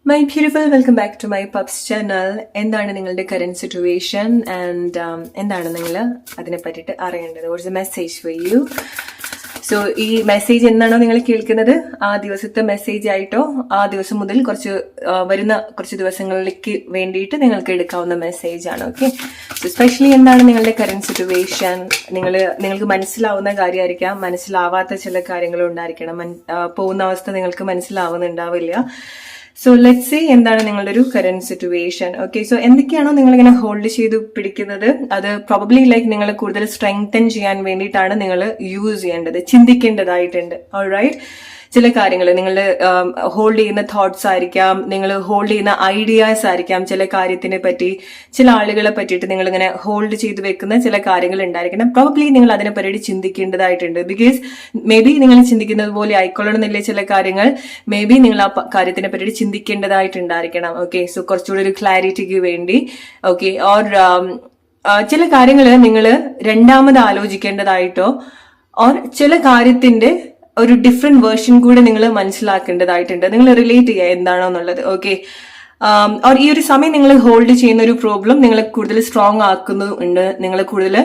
My beautiful, welcome back to my Pups channel. എന്താണ് നിങ്ങളുടെ current situation and എന്താണ് നിങ്ങൾ അതിനെ പറ്റിയിട്ട് അറിയേണ്ടത്? What's a message for you? So ഈ മെസ്സേജ് എന്താണോ നിങ്ങൾ കേൾക്കുന്നത് ആ ദിവസത്തെ മെസ്സേജ് ആയിട്ടോ ആ ദിവസം മുതൽ വരുന്ന കുറച്ച് ദിവസങ്ങളിലേക്ക് വേണ്ടിയിട്ട് നിങ്ങൾക്ക് എടുക്കാവുന്ന മെസ്സേജ് ആണ്. ഓക്കെ, സോ സ്പെഷ്യലി എന്താണ് നിങ്ങളുടെ കറന്റ് സിറ്റുവേഷൻ, നിങ്ങൾക്ക് മനസ്സിലാവുന്ന കാര്യമായിരിക്കാം, മനസ്സിലാവാത്ത ചില കാര്യങ്ങളും ഉണ്ടായിരിക്കണം. പോകുന്ന അവസ്ഥ നിങ്ങൾക്ക് മനസ്സിലാവുന്നുണ്ടാവില്ല. സോ ലെറ്റ്സ് സീ എന്താണ് നിങ്ങളുടെ ഒരു കറന്റ് സിറ്റുവേഷൻ. ഓക്കെ, സോ എന്തൊക്കെയാണോ നിങ്ങൾ ഇങ്ങനെ ഹോൾഡ് ചെയ്ത് പിടിക്കുന്നത് അത് പ്രോബബ്ലി നിങ്ങൾ കൂടുതൽ സ്ട്രെങ്തൻ ചെയ്യാൻ വേണ്ടിയിട്ടാണ് നിങ്ങൾ യൂസ് ചെയ്യേണ്ടത്, ചിന്തിക്കേണ്ടതായിട്ടുണ്ട്. ഓൾറൈറ്റ്, ചില കാര്യങ്ങൾ നിങ്ങൾ ഹോൾഡ് ചെയ്യുന്ന തോട്ട്സ് ആയിരിക്കാം, നിങ്ങൾ ഹോൾഡ് ചെയ്യുന്ന ഐഡിയാസ് ആയിരിക്കാം, ചില കാര്യത്തിനെ പറ്റി ചില ആളുകളെ പറ്റിയിട്ട് നിങ്ങൾ ഇങ്ങനെ ഹോൾഡ് ചെയ്ത് വെക്കുന്ന ചില കാര്യങ്ങൾ ഉണ്ടായിരിക്കണം. പ്രോബബ്ലി നിങ്ങൾ അതിനെ പറ്റി ചിന്തിക്കേണ്ടതായിട്ടുണ്ട്. ബിക്കോസ് മേ ബി നിങ്ങൾ ചിന്തിക്കുന്നത് പോലെ ആയിക്കൊള്ളണമെന്നില്ല ചില കാര്യങ്ങൾ, മേ ബി നിങ്ങൾ ആ കാര്യത്തിനെ പറ്റി ചിന്തിക്കേണ്ടതായിട്ടുണ്ടായിരിക്കണം. ഓക്കെ, സോ കുറച്ചുകൂടി ഒരു ക്ലാരിറ്റിക്ക് വേണ്ടി. ഓക്കെ, ഓർ ചില കാര്യങ്ങൾ നിങ്ങൾ രണ്ടാമത് ആലോചിക്കേണ്ടതായിട്ടോ ഓർ ചില കാര്യത്തിന്റെ ഒരു ഡിഫറെന്റ് വേർഷൻ കൂടെ നിങ്ങൾ മനസ്സിലാക്കേണ്ടതായിട്ടുണ്ട്, നിങ്ങൾ റിലേറ്റ് ചെയ്യുക എന്താണോ എന്നുള്ളത്. ഓക്കെ, ഓർ ഈ ഒരു സമയം നിങ്ങൾ ഹോൾഡ് ചെയ്യുന്ന ഒരു പ്രോബ്ലം നിങ്ങളെ കൂടുതൽ സ്ട്രോങ് ആക്കുന്നുണ്ട്, നിങ്ങളെ കൂടുതൽ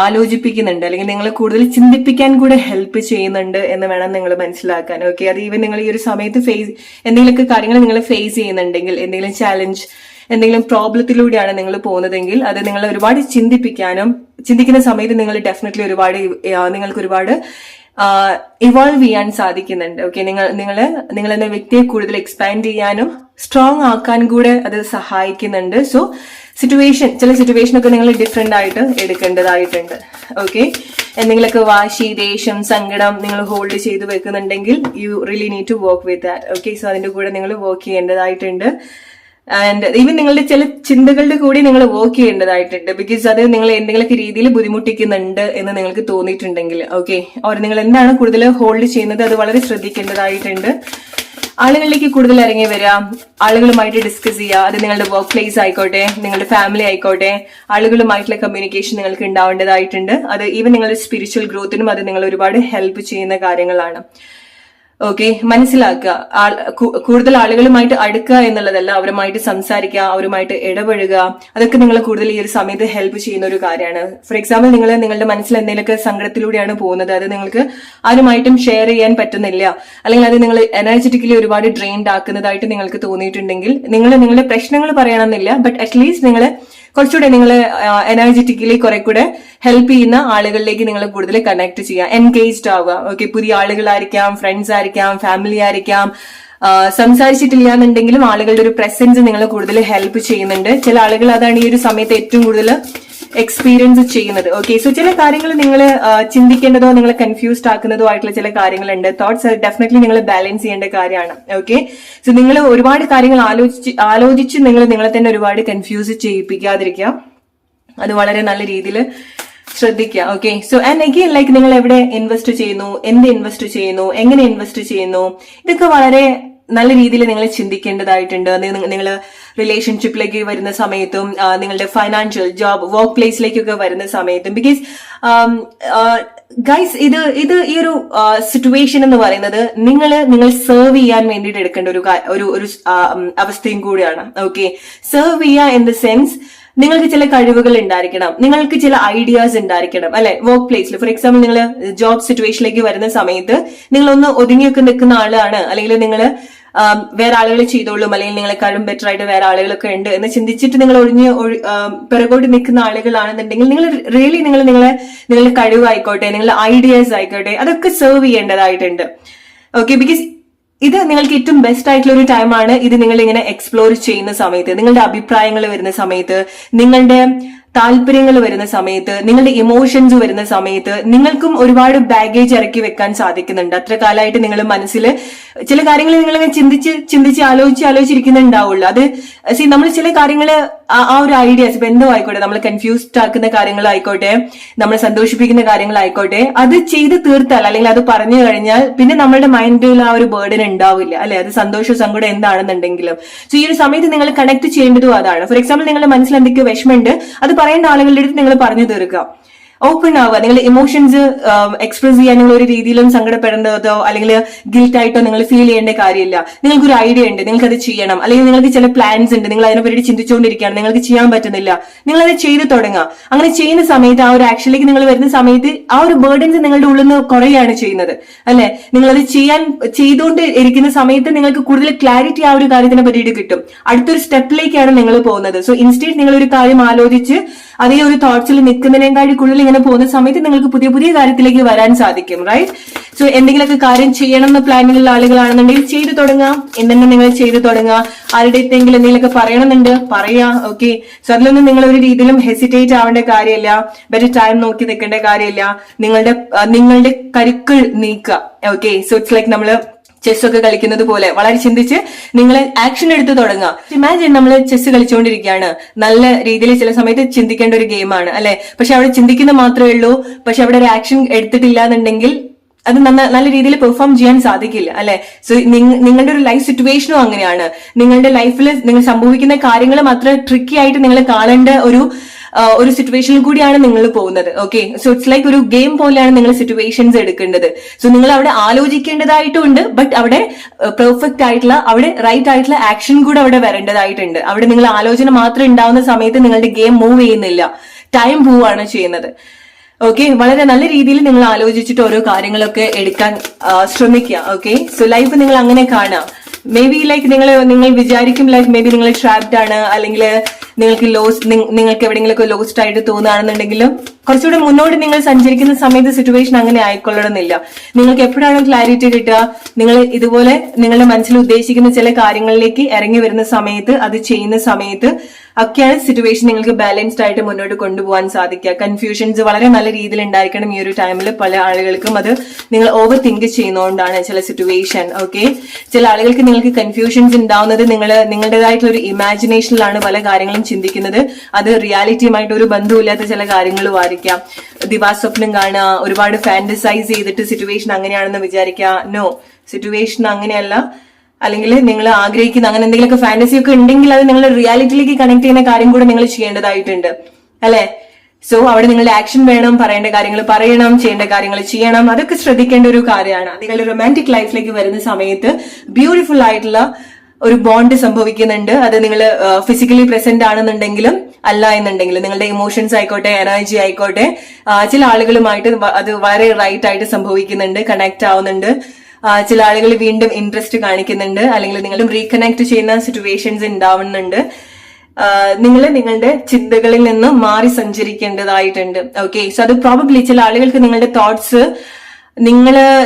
ആലോചിപ്പിക്കുന്നുണ്ട്, അല്ലെങ്കിൽ നിങ്ങളെ കൂടുതൽ ചിന്തിപ്പിക്കാൻ കൂടെ ഹെൽപ്പ് ചെയ്യുന്നുണ്ട് എന്ന് വേണം നിങ്ങൾ മനസ്സിലാക്കാൻ. ഓക്കെ, അത് ഈവൻ നിങ്ങൾ ഈ ഒരു സമയത്ത് എന്തെങ്കിലുമൊക്കെ കാര്യങ്ങൾ നിങ്ങൾ ഫേസ് ചെയ്യുന്നുണ്ടെങ്കിൽ, എന്തെങ്കിലും ചാലഞ്ച് എന്തെങ്കിലും പ്രോബ്ലത്തിലൂടെയാണ് നിങ്ങൾ പോകുന്നതെങ്കിൽ അത് നിങ്ങളെ ഒരുപാട് ചിന്തിക്കുന്ന സമയത്ത് നിങ്ങൾ ഡെഫിനറ്റ്ലി നിങ്ങൾക്ക് ഒരുപാട് ഇവോൾവ് ചെയ്യാൻ സാധിക്കുന്നുണ്ട്. ഓക്കെ, നിങ്ങൾ എന്ന വ്യക്തിയെ കൂടുതൽ എക്സ്പാൻഡ് ചെയ്യാനും സ്ട്രോങ് ആക്കാൻ കൂടെ അത് സഹായിക്കുന്നുണ്ട്. സോ ചില സിറ്റുവേഷനൊക്കെ നിങ്ങൾ ഡിഫറെന്റ് ആയിട്ട് എടുക്കേണ്ടതായിട്ടുണ്ട്. ഓക്കെ, എന്തെങ്കിലുമൊക്കെ വാശി, ദേഷ്യം, സങ്കടം നിങ്ങൾ ഹോൾഡ് ചെയ്ത് വെക്കുന്നുണ്ടെങ്കിൽ you really need to work with that. Okay, so അതിന്റെ കൂടെ നിങ്ങൾ വർക്ക് ചെയ്യേണ്ടതായിട്ടുണ്ട്. ആൻഡ് ഈവൻ നിങ്ങളുടെ ചില ചിന്തകളുടെ കൂടി നിങ്ങൾ വർക്ക് ചെയ്യേണ്ടതായിട്ടുണ്ട്. ബിക്കോസ് അത് നിങ്ങൾ എന്തെങ്കിലുമൊക്കെ രീതിയിൽ ബുദ്ധിമുട്ടിക്കുന്നുണ്ട് എന്ന് നിങ്ങൾക്ക് തോന്നിയിട്ടുണ്ടെങ്കിൽ, ഓക്കെ, ഓർ നിങ്ങൾ എന്താണ് കൂടുതൽ ഹോൾഡ് ചെയ്യുന്നത് അത് വളരെ ശ്രദ്ധിക്കേണ്ടതായിട്ടുണ്ട്. ആളുകളിലേക്ക് കൂടുതൽ ഇറങ്ങി വരിക, ആളുകളുമായിട്ട് ഡിസ്കസ് ചെയ്യുക, അത് നിങ്ങളുടെ വർക്ക് പ്ലേസ് ആയിക്കോട്ടെ, നിങ്ങളുടെ ഫാമിലി ആയിക്കോട്ടെ, ആളുകളുമായിട്ടുള്ള കമ്മ്യൂണിക്കേഷൻ നിങ്ങൾക്ക് ഉണ്ടാവേണ്ടതായിട്ടുണ്ട്. അത് ഈവൻ നിങ്ങളുടെ സ്പിരിച്വൽ ഗ്രോത്തിനും അത് നിങ്ങൾ ഒരുപാട് ഹെൽപ്പ് ചെയ്യുന്ന കാര്യങ്ങളാണ്. ഓക്കെ, മനസ്സിലാക്കുക, കൂടുതൽ ആളുകളുമായിട്ട് അടുക്കുക എന്നുള്ളതല്ല, അവരുമായിട്ട് സംസാരിക്കുക, അവരുമായിട്ട് ഇടപഴകുക, അതൊക്കെ നിങ്ങൾ കൂടുതൽ ഈ ഒരു സമയത്ത് ഹെൽപ്പ് ചെയ്യുന്ന ഒരു കാര്യമാണ്. ഫോർ എക്സാമ്പിൾ, നിങ്ങളുടെ മനസ്സിൽ എന്തെങ്കിലുമൊക്കെ സങ്കടത്തിലൂടെയാണ് പോകുന്നത്, അത് നിങ്ങൾക്ക് ആരുമായിട്ടും ഷെയർ ചെയ്യാൻ പറ്റുന്നില്ല, അല്ലെങ്കിൽ അത് നിങ്ങൾ എനർജറ്റിക്കലി ഒരുപാട് ഡ്രെയിൻഡ് ആക്കുന്നതായിട്ട് നിങ്ങൾക്ക് തോന്നിയിട്ടുണ്ടെങ്കിൽ നിങ്ങളുടെ പ്രശ്നങ്ങൾ പറയണമെന്നില്ല, ബട്ട് അറ്റ്ലീസ്റ്റ് നിങ്ങൾ കുറച്ചുകൂടെ നിങ്ങൾ എനർജറ്റിക്കലി കുറെ കൂടെ ഹെൽപ്പ് ചെയ്യുന്ന ആളുകളിലേക്ക് നിങ്ങൾ കൂടുതൽ കണക്ട് ചെയ്യുക, എൻഗേജ്ഡ് ആവുക. ഓക്കെ, പുതിയ ആളുകളായിരിക്കാം, ഫ്രണ്ട്സ് ആയിരിക്കാം, ഫാമിലി ആയിരിക്കാം, സംസാരിച്ചിട്ടില്ല എന്നുണ്ടെങ്കിലും ആളുകളുടെ ഒരു പ്രസൻസ് നിങ്ങൾ കൂടുതൽ ഹെൽപ്പ് ചെയ്യുന്നുണ്ട്. ചില ആളുകൾ അതാണ് ഈ ഒരു സമയത്ത് ഏറ്റവും കൂടുതൽ എക്സ്പീരിയൻസ് ചെയ്യുന്നത്. ഓക്കെ, സോ ചില കാര്യങ്ങൾ നിങ്ങൾ ചിന്തിക്കേണ്ടതോ നിങ്ങൾ കൺഫ്യൂസ്ഡ് ആക്കുന്നതോ ആയിട്ടുള്ള ചില കാര്യങ്ങളുണ്ട്. തോട്ട്സ് ഡെഫിനറ്റ്ലി നിങ്ങൾ ബാലൻസ് ചെയ്യേണ്ട കാര്യമാണ്. ഓക്കെ, സോ നിങ്ങൾ ഒരുപാട് കാര്യങ്ങൾ ആലോചിച്ച് നിങ്ങളെ തന്നെ ഒരുപാട് കൺഫ്യൂസ് ചെയ്യിപ്പിക്കാതിരിക്കുക, അത് വളരെ നല്ല രീതിയിൽ ശ്രദ്ധിക്കുക. ഓക്കെ, സോ ആൻഡ് അഗെയിൻ നിങ്ങൾ എവിടെ ഇൻവെസ്റ്റ് ചെയ്യുന്നു, എന്ത് ഇൻവെസ്റ്റ് ചെയ്യുന്നു, എങ്ങനെ ഇൻവെസ്റ്റ് ചെയ്യുന്നു, ഇതൊക്കെ വളരെ നല്ല രീതിയിൽ നിങ്ങൾ ചിന്തിക്കേണ്ടതായിട്ടുണ്ട്. നിങ്ങൾ റിലേഷൻഷിപ്പിലേക്ക് വരുന്ന സമയത്തും നിങ്ങളുടെ ഫൈനാൻഷ്യൽ ജോബ് വർക്ക് പ്ലേസിലേക്കൊക്കെ വരുന്ന സമയത്തും. ബിക്കോസ് ഗൈസ് ഇത് ഈ ഒരു സിറ്റുവേഷൻ എന്ന് പറയുന്നത് നിങ്ങൾ സെർവ് ചെയ്യാൻ വേണ്ടിയിട്ട് എടുക്കേണ്ട ഒരു അവസ്ഥയും കൂടിയാണ്. ഓക്കെ, സെർവ് ചെയ്യുക ഇൻ ദ സെൻസ് നിങ്ങൾക്ക് ചില കഴിവുകൾ ഉണ്ടായിരിക്കണം, നിങ്ങൾക്ക് ചില ഐഡിയാസ് ഉണ്ടായിരിക്കണം, അല്ലെ? വർക്ക് പ്ലേസിൽ ഫോർ എക്സാമ്പിൾ നിങ്ങൾ ജോബ് സിറ്റുവേഷനിലേക്ക് വരുന്ന സമയത്ത് നിങ്ങളൊന്ന് ഒതുങ്ങിയൊക്കെ നിൽക്കുന്ന ആളാണ്, അല്ലെങ്കിൽ നിങ്ങൾ വേറെ ആളുകൾ ചെയ്തോളും, അല്ലെങ്കിൽ നിങ്ങളെക്കാളും ബെറ്റർ ആയിട്ട് വേറെ ആളുകളൊക്കെ ഉണ്ട് എന്ന് ചിന്തിച്ചിട്ട് നിങ്ങൾ പിറകോട്ട് നിൽക്കുന്ന ആളുകളാണെന്നുണ്ടെങ്കിൽ നിങ്ങൾ റിയലി നിങ്ങളുടെ കഴിവായിക്കോട്ടെ, നിങ്ങളുടെ ഐഡിയാസ് ആയിക്കോട്ടെ, അതൊക്കെ സെർവ് ചെയ്യേണ്ടതായിട്ടുണ്ട്. ഓക്കെ, ബിക്കോസ് ഇത് നിങ്ങൾക്ക് ഏറ്റവും ബെസ്റ്റ് ആയിട്ടുള്ള ഒരു ടൈമാണ്. ഇത് നിങ്ങൾ ഇങ്ങനെ എക്സ്പ്ലോർ ചെയ്യുന്ന സമയത്ത്, നിങ്ങളുടെ അഭിപ്രായങ്ങൾ വരുന്ന സമയത്ത്, നിങ്ങളുടെ താല്പര്യങ്ങൾ വരുന്ന സമയത്ത്, നിങ്ങളുടെ ഇമോഷൻസ് വരുന്ന സമയത്ത് നിങ്ങൾക്കും ഒരുപാട് ബാഗേജ് ഇറക്കി വെക്കാൻ സാധിക്കുന്നുണ്ട്. അത്ര കാലമായിട്ട് നിങ്ങൾ മനസ്സിൽ ചില കാര്യങ്ങൾ നിങ്ങൾ ചിന്തിച്ച് ആലോചിച്ചിരിക്കുന്നുണ്ടാവുള്ളൂ. അത് നമ്മൾ ചില കാര്യങ്ങൾ ആ ഒരു ഐഡിയാസ് ഇപ്പൊ എന്തോ ആയിക്കോട്ടെ, നമ്മൾ കൺഫ്യൂസ്ഡ് ആക്കുന്ന കാര്യങ്ങളായിക്കോട്ടെ, നമ്മളെ സന്തോഷിപ്പിക്കുന്ന കാര്യങ്ങളായിക്കോട്ടെ, അത് ചെയ്ത് തീർത്താൽ അല്ലെങ്കിൽ അത് പറഞ്ഞു കഴിഞ്ഞാൽ പിന്നെ നമ്മളുടെ മൈൻഡിൽ ആ ഒരു ബേർഡൻ ഉണ്ടാവില്ല, അല്ലെ? അത് സന്തോഷം സങ്കടം എന്താണെന്നുണ്ടെങ്കിലും. സോ ഈ ഒരു സമയത്ത് നിങ്ങൾ കണക്ട് ചെയ്യേണ്ടതും അതാണ്. ഫോർ എക്സാമ്പിൾ നിങ്ങളുടെ മനസ്സിൽ എന്തൊക്കെയോ വിഷമമുണ്ട്, അത് പറയേണ്ട ആളുകളുടെ അടുത്ത് നിങ്ങൾ പറഞ്ഞു തീർക്കുക. ഓപ്പൺ ആവുക. നിങ്ങളുടെ ഇമോഷൻസ് എക്സ്പ്രസ് ചെയ്യാൻ നിങ്ങൾ ഒരു രീതിയിലും സങ്കടപ്പെടേണ്ടതോ അല്ലെങ്കിൽ ഗിൽറ്റ് ആയിട്ടോ നിങ്ങൾ ഫീൽ ചെയ്യേണ്ട കാര്യമില്ല. നിങ്ങൾക്കൊരു ഐഡിയ ഉണ്ട്, നിങ്ങൾക്ക് അത് ചെയ്യണം, അല്ലെങ്കിൽ നിങ്ങൾക്ക് ചില പ്ലാൻസ് ഉണ്ട്, നിങ്ങൾ അതിനെപ്പറ്റി ചിന്തിച്ചുകൊണ്ടിരിക്കുകയാണ്, നിങ്ങൾക്ക് ചെയ്യാൻ പറ്റുന്നില്ല, നിങ്ങൾ അത് ചെയ്ത് തുടങ്ങുക. അങ്ങനെ ചെയ്യുന്ന സമയത്ത് ആ ഒരു ആക്ഷനിലേക്ക് നിങ്ങൾ വരുന്ന സമയത്ത് ആ ഒരു ബേർഡൻസ് നിങ്ങളുടെ ഉള്ളിൽ നിന്ന് കുറയാണ് ചെയ്യുന്നത് അല്ലെ. നിങ്ങളത് ചെയ്തുകൊണ്ട് ഇരിക്കുന്ന സമയത്ത് നിങ്ങൾക്ക് കൂടുതൽ ക്ലാരിറ്റി ആ ഒരു കാര്യത്തിനെ പറ്റിയിട്ട് കിട്ടും. അടുത്തൊരു സ്റ്റെപ്പിലേക്കാണ് നിങ്ങൾ പോകുന്നത്. സോ ഇൻസ്റ്റേറ്റ് നിങ്ങൾ ഒരു കാര്യം ആലോചിച്ച് അതേ ഒരു തോട്ട്സിൽ നിൽക്കുന്നതിനേക്കാൾ കൂടുതൽ ഇങ്ങനെ പോകുന്ന സമയത്ത് നിങ്ങൾക്ക് പുതിയ പുതിയ കാര്യത്തിലേക്ക് വരാൻ സാധിക്കും. റൈറ്റ്? സോ എന്തെങ്കിലുമൊക്കെ കാര്യം ചെയ്യണം എന്ന പ്ലാനിലുള്ള ആളുകളാണെന്നുണ്ടെങ്കിൽ ചെയ്തു തുടങ്ങാം. എന്തെങ്കിലും നിങ്ങൾ ചെയ്തു തുടങ്ങുക. ആരുടെ അടുത്തെങ്കിലും എന്തെങ്കിലുമൊക്കെ പറയണമെന്നുണ്ട് പറയാ. ഓക്കെ? സോ അതിലൊന്നും നിങ്ങൾ ഒരു രീതിയിലും ഹെസിറ്റേറ്റ് ആവേണ്ട കാര്യമില്ല. ബെറ്റർ ടൈം നോക്കി നിൽക്കേണ്ട കാര്യമില്ല. നിങ്ങളുടെ കരുക്കൾ നീക്കുക. ഓക്കെ? സോ ഇറ്റ്സ് ലൈക്ക് നമ്മള് ചെസ് ഒക്കെ കളിക്കുന്നത് പോലെ വളരെ ചിന്തിച്ച് നിങ്ങൾ ആക്ഷൻ എടുത്ത് തുടങ്ങുക. ഇമാജിൻ നമ്മൾ ചെസ് കളിച്ചുകൊണ്ടിരിക്കുകയാണ്, നല്ല രീതിയിൽ ചില സമയത്ത് ചിന്തിക്കേണ്ട ഒരു ഗെയിമാണ് അല്ലെ. പക്ഷെ അവിടെ ചിന്തിക്കുന്ന മാത്രമേ ഉള്ളൂ, പക്ഷെ അവിടെ ഒരു ആക്ഷൻ എടുത്തിട്ടില്ല എന്നുണ്ടെങ്കിൽ അത് നല്ല രീതിയിൽ പെർഫോം ചെയ്യാൻ സാധിക്കില്ല അല്ലെ. സോ നിങ്ങളുടെ ഒരു ലൈഫ് സിറ്റുവേഷനും അങ്ങനെയാണ്. നിങ്ങളുടെ ലൈഫിൽ നിങ്ങൾ സംഭവിക്കുന്ന കാര്യങ്ങളും അത്ര ട്രിക്കി ആയിട്ട് നിങ്ങൾ കാണേണ്ട ഒരു സിറ്റുവേഷനിൽ കൂടിയാണ് നിങ്ങൾ പോകുന്നത്. ഓക്കെ? സോ ഇറ്റ്സ് ലൈക്ക് ഒരു ഗെയിം പോലെയാണ് നിങ്ങൾ സിറ്റുവേഷൻസ് എടുക്കേണ്ടത്. സോ നിങ്ങൾ അവിടെ ആലോചിക്കേണ്ടതായിട്ടുണ്ട്, ബട്ട് അവിടെ പെർഫെക്റ്റ് ആയിട്ടുള്ള, അവിടെ റൈറ്റ് ആയിട്ടുള്ള ആക്ഷൻ കൂടെ അവിടെ വരേണ്ടതായിട്ടുണ്ട്. അവിടെ നിങ്ങൾ ആലോചന മാത്രം ഉണ്ടാവുന്ന സമയത്ത് നിങ്ങളുടെ ഗെയിം മൂവ് ചെയ്യുന്നില്ല, ടൈം പോവാണ് ചെയ്യുന്നത്. ഓക്കെ? വളരെ നല്ല രീതിയിൽ നിങ്ങൾ ആലോചിച്ചിട്ട് ഓരോ കാര്യങ്ങളൊക്കെ എടുക്കാൻ ശ്രമിക്കുക. ഓക്കെ? സോ ലൈഫ് നിങ്ങൾ അങ്ങനെ കാണാം. മേ ബി ലൈക്ക് നിങ്ങൾ വിചാരിക്കും ലൈക്ക് മേ ബി നിങ്ങൾ ട്രാപ്ഡ് ആണ്, അല്ലെങ്കിൽ നിങ്ങൾക്ക് എവിടെയെങ്കിലൊക്കെ ലോസ്റ്റ് ആയിട്ട് തോന്നുകയാണെന്നുണ്ടെങ്കിലും കുറച്ചുകൂടെ മുന്നോട്ട് നിങ്ങൾ സഞ്ചരിക്കുന്ന സമയത്ത് സിറ്റുവേഷൻ അങ്ങനെ ആയിക്കൊള്ളണമെന്നില്ല. നിങ്ങൾക്ക് എപ്പോഴാണ് ക്ലാരിറ്റി കിട്ടുക, നിങ്ങൾ ഇതുപോലെ നിങ്ങളുടെ മനസ്സിൽ ഉദ്ദേശിക്കുന്ന ചില കാര്യങ്ങളിലേക്ക് ഇറങ്ങി വരുന്ന സമയത്ത്, അത് ചെയ്യുന്ന സമയത്ത് ഒക്കെയാണ് സിറ്റുവേഷൻ നിങ്ങൾക്ക് ബാലൻസ്ഡ് ആയിട്ട് മുന്നോട്ട് കൊണ്ടുപോകാൻ സാധിക്കുക. കൺഫ്യൂഷൻസ് വളരെ നല്ല രീതിയിൽ ഉണ്ടായിരിക്കണം ഈ ഒരു ടൈമിൽ. പല ആളുകൾക്കും അത് നിങ്ങൾ ഓവർ തിങ്ക് ചെയ്യുന്നതുകൊണ്ടാണ് ചില സിറ്റുവേഷൻ. ഓക്കെ? ചില ആളുകൾക്ക് നിങ്ങൾക്ക് കൺഫ്യൂഷൻസ് ഉണ്ടാവുന്നത് നിങ്ങളുടേതായിട്ടുള്ള ഒരു ഇമാജിനേഷനിലാണ് പല കാര്യങ്ങളും ചിന്തിക്കുന്നത്. അത് റിയാലിറ്റിയുമായിട്ട് ഒരു ബന്ധവുമില്ലാത്ത ചില കാര്യങ്ങളും ആയിരിക്കാം. ദിവാസ്വപ്നം കാണുക, ഒരുപാട് ഫാന്റസൈസ് ചെയ്തിട്ട് സിറ്റുവേഷൻ അങ്ങനെയാണെന്ന് വിചാരിക്കുക. നോ, സിറ്റുവേഷൻ അങ്ങനെയല്ല. അല്ലെങ്കിൽ നിങ്ങൾ ആഗ്രഹിക്കുന്ന അങ്ങനെ എന്തെങ്കിലുമൊക്കെ ഫാന്റസി ഒക്കെ ഉണ്ടെങ്കിൽ അത് നിങ്ങൾ റിയാലിറ്റിയിലേക്ക് കണക്ട് ചെയ്യുന്ന കാര്യം കൂടെ നിങ്ങൾ ചെയ്യേണ്ടതായിട്ടുണ്ട് അല്ലെ. സോ അവിടെ നിങ്ങളുടെ ആക്ഷൻ വേണം, പറയേണ്ട കാര്യങ്ങൾ പറയണം, ചെയ്യേണ്ട കാര്യങ്ങൾ ചെയ്യണം. അതൊക്കെ ശ്രദ്ധിക്കേണ്ട ഒരു കാര്യമാണ്. നിങ്ങളുടെ റൊമാൻറ്റിക് ലൈഫിലേക്ക് വരുന്ന സമയത്ത് ബ്യൂട്ടിഫുൾ ആയിട്ടുള്ള ഒരു ബോണ്ട് സംഭവിക്കുന്നുണ്ട്. അത് നിങ്ങൾ ഫിസിക്കലി പ്രസന്റ് ആണെന്നുണ്ടെങ്കിലും അല്ല എന്നുണ്ടെങ്കിലും നിങ്ങളുടെ ഇമോഷൻസ് ആയിക്കോട്ടെ, എനർജി ആയിക്കോട്ടെ, ചില ആളുകളുമായിട്ട് അത് വളരെ റൈറ്റ് ആയിട്ട് സംഭവിക്കുന്നുണ്ട്, കണക്ട് ആവുന്നുണ്ട്. ചില ആളുകൾ വീണ്ടും ഇൻട്രസ്റ്റ് കാണിക്കുന്നുണ്ട്, അല്ലെങ്കിൽ നിങ്ങളും റീകണക്ട് ചെയ്യുന്ന സിറ്റുവേഷൻസ് ഉണ്ടാവുന്നുണ്ട്. നിങ്ങൾ നിങ്ങളുടെ ചിന്തകളിൽ നിന്ന് മാറി സഞ്ചരിക്കേണ്ടതായിട്ടുണ്ട്. ഓക്കെ? സോ അത് പ്രോബബ്ലി ചില ആളുകൾക്ക് നിങ്ങളുടെ തോട്ട്സ്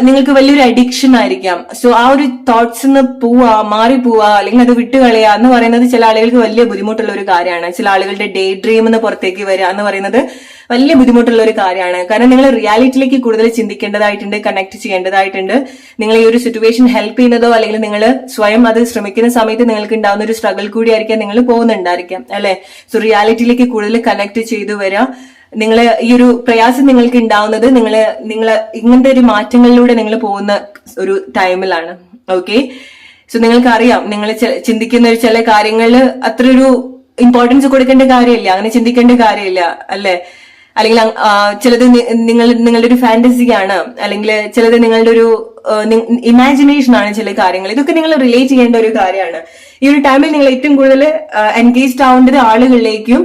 നിങ്ങൾക്ക് വലിയൊരു അഡിക്ഷൻ ആയിരിക്കാം. സോ ആ ഒരു തോട്ട്സിന്ന് മാറി പോവാ, അല്ലെങ്കിൽ അത് വിട്ടുകളയാ എന്ന് പറയുന്നത് ചില ആളുകൾക്ക് വലിയ ബുദ്ധിമുട്ടുള്ള ഒരു കാര്യമാണ്. ചില ആളുകളുടെ ഡേ ഡ്രീം എന്ന് പുറത്തേക്ക് വരിക എന്ന് പറയുന്നത് വലിയ ബുദ്ധിമുട്ടുള്ള ഒരു കാര്യമാണ്. കാരണം നിങ്ങൾ റിയാലിറ്റിയിലേക്ക് കൂടുതൽ ചിന്തിക്കേണ്ടതായിട്ടുണ്ട്, കണക്ട് ചെയ്യേണ്ടതായിട്ടുണ്ട്. നിങ്ങൾ ഈ ഒരു സിറ്റുവേഷൻ ഹെൽപ്പ് ചെയ്യുന്നതോ അല്ലെങ്കിൽ നിങ്ങൾ സ്വയം അത് ശ്രമിക്കുന്ന സമയത്ത് നിങ്ങൾക്ക് ഉണ്ടാവുന്ന ഒരു സ്ട്രഗിൾ കൂടി ആയിരിക്കാം നിങ്ങൾ പോകുന്നുണ്ടായിരിക്കാം അല്ലെ. സോ റിയാലിറ്റിയിലേക്ക് കൂടുതൽ കണക്ട് ചെയ്തു വരാം. നിങ്ങൾ ഈ ഒരു പ്രയാസം നിങ്ങൾക്ക് ഉണ്ടാവുന്നത് നിങ്ങൾ ഇങ്ങനത്തെ ഒരു മാറ്റങ്ങളിലൂടെ നിങ്ങൾ പോകുന്ന ഒരു ടൈമിലാണ്. ഓക്കെ? സോ നിങ്ങൾക്ക് അറിയാം, നിങ്ങൾ ചിന്തിക്കുന്ന ഒരു ചില കാര്യങ്ങളിൽ അത്ര ഒരു ഇമ്പോർട്ടൻസ് കൊടുക്കേണ്ട കാര്യമില്ല, അങ്ങനെ ചിന്തിക്കേണ്ട കാര്യമില്ല അല്ലെ. അല്ലെങ്കിൽ ചിലത് നിങ്ങളുടെ ഒരു ഫാന്റസിയാണ്, അല്ലെങ്കിൽ ചിലത് നിങ്ങളുടെ ഒരു ഇമാജിനേഷൻ ആണ്. ചില കാര്യങ്ങൾ ഇതൊക്കെ നിങ്ങൾ റിലേറ്റ് ചെയ്യേണ്ട ഒരു കാര്യമാണ്. ഈ ഒരു ടൈമിൽ നിങ്ങൾ ഏറ്റവും കൂടുതൽ എൻഗേജ്ഡ് ആവേണ്ടത് ആളുകളിലേക്കും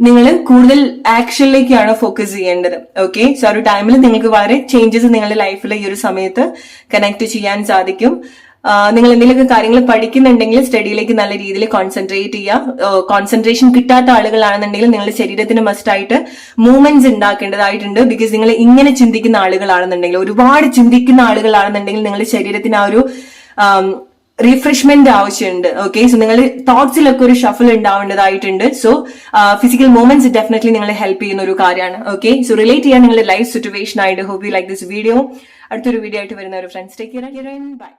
നിങ്ങൾ കൂടുതൽ ആക്ഷനിലേക്കാണ് ഫോക്കസ് ചെയ്യേണ്ടത്. ഓക്കെ? സോ ആ ഒരു ടൈമിൽ നിങ്ങൾക്ക് വളരെ ചേഞ്ചസ് നിങ്ങളുടെ ലൈഫിൽ ഈ ഒരു സമയത്ത് കണക്ട് ചെയ്യാൻ സാധിക്കും. നിങ്ങൾ എന്തെങ്കിലുമൊക്കെ കാര്യങ്ങൾ പഠിക്കുന്നുണ്ടെങ്കിൽ സ്റ്റഡിയിലേക്ക് നല്ല രീതിയിൽ കോൺസെൻട്രേറ്റ് ചെയ്യുക. കോൺസെൻട്രേഷൻ കിട്ടാത്ത ആളുകളാണെന്നുണ്ടെങ്കിൽ നിങ്ങളുടെ ശരീരത്തിന് മസ്റ്റ് ആയിട്ട് മൂവ്മെന്റ്സ് ഉണ്ടാക്കേണ്ടതായിട്ടുണ്ട്. ബിക്കോസ് നിങ്ങൾ ഇങ്ങനെ ചിന്തിക്കുന്ന ആളുകളാണെന്നുണ്ടെങ്കിൽ, ഒരുപാട് ചിന്തിക്കുന്ന ആളുകളാണെന്നുണ്ടെങ്കിൽ നിങ്ങളുടെ ശരീരത്തിന് ആ ഒരു റീഫ്രഷ്മെന്റ് ആവശ്യമുണ്ട്. ഓക്കെ? സോ നിങ്ങൾ തോട്ട്സിലൊക്കെ ഒരു ഷഫിൾ ഉണ്ടാവേണ്ടതായിട്ടുണ്ട്. സോ ഫിസിക്കൽ മൂവ്മെന്റ്സ് ഡെഫിനറ്റ്ലി നിങ്ങളെ ഹെൽപ്പ് ചെയ്യുന്ന ഒരു കാര്യമാണ്. ഓക്കെ? സോ റിലേറ്റ് ചെയ്യാൻ നിങ്ങളുടെ ലൈഫ് സിറ്റുവേഷൻ ആയിട്ട്. Hope you like this video. അടുത്തൊരു വീഡിയോ ആയിട്ട് വരുന്ന ഒരു ഫ്രണ്ട്സ്. Take care. ബൈ.